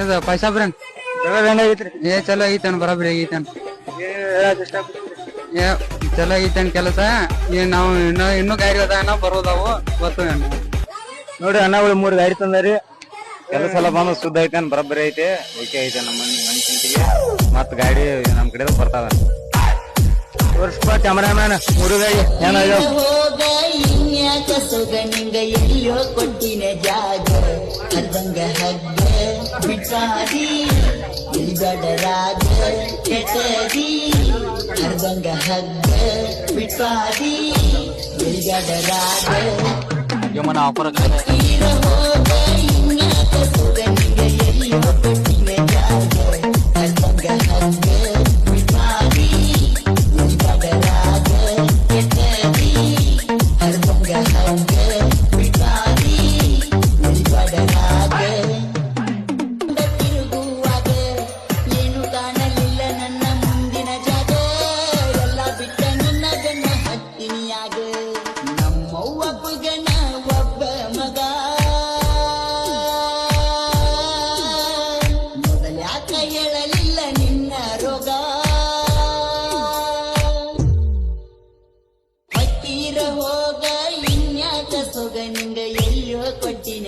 ಇದು ಪೈಸಾಬ್ರನ್ ಹೆಂಗಾಗೈತ್ರಿ? ಏ ಚಲೋ ಐತನ್ ಬರಾಬರಿ ಆಗೈತನ್ ಏ ಚಲೋ ಐತನ್ ಕೆಲಸ ಏನ್ ನಾವು ಇನ್ನೂ ಗಾಡಿ ಅದಾನ ಬರೋದಾವು ಗೊತ್ತು ನೋಡ್ರಿ ಅಣ್ಣಗಳು 3 ಗಾಡಿ ತಂದಾರಿ. ಕೆಲಸ ಎಲ್ಲ ಬಂದು ಶುದ್ಧ ಐತೆ ಬರಬ್ಬರಿ ಐತೆ. ಓಕೆ ಐತೆ ನಮ್ಮ ಮನ್ಸಿಗೆ ಮತ್ ಗಾಡಿ ನಮ್ ಕಡೆ ಬರ್ತಾವ. ತೋರ್ಸ್ಪ ಕ್ಯಾಮರಾಮ್ಯಾನ್ 3 ಗಾಡಿ ಎಲ್ಲೋ ಕೊಟ್ಟಿನ ಜಾಗ ಅದಂಗ ಹಗ್ಗ ಬಿಟ್ಟಾದಿ ಇಲ್ಗಡರಾಗ ಕೆಟ್ಟದಿ ಅರ್ಧಂಗ ಹಗ್ಗ ಬಿಟ್ಟಾದಿ ಇಲ್ಗಡರಾಗ ಯಮನ ಆಫರ್ ಹೋಗ ಇನ್ಯಾಕ ಸುಗ ನಿಂಗ ಎಲ್ಲೋ ಕೊಟ್ಟಿನ ಜಾಗ ಅರ್ಧಂಗ ಹಗ್ಗ ಬಿಟ್ಟಾದಿ ಇಲ್ಗಡರಾಗ ಕೆಟ್ಟದಿ ಅರ್ಧಂಗ ಹಗ್ಗ ಬಿಟ್ಟಾದಿ ಇಲ್ಗಡರಾಗ ತಿರುಗುವಾಗ ಏನು ಕಾಣಲಿಲ್ಲ ನನ್ನ ಮುಂದಿನ ಜಾಗ ಎಲ್ಲ ಬಿಟ್ಟ ನಿನ್ನ ಗಣ್ಣ ಹತ್ತಿನಿಯಾಗ ನಮ್ಮವ್ವ ಪುಗನ ಒಬ್ಬ ಮಗ ಮೊದಲ್ಯಾಕ ಹೇಳಲಿಲ್ಲ ನಿನ್ನ ರೋಗ ಹತ್ತಿರ ಹೋಗ ಇನ್ಯಾಕ ಸೊಗ ನಿಂಗ ಎಲ್ಲೋ ಕೊಟ್ಟಿನ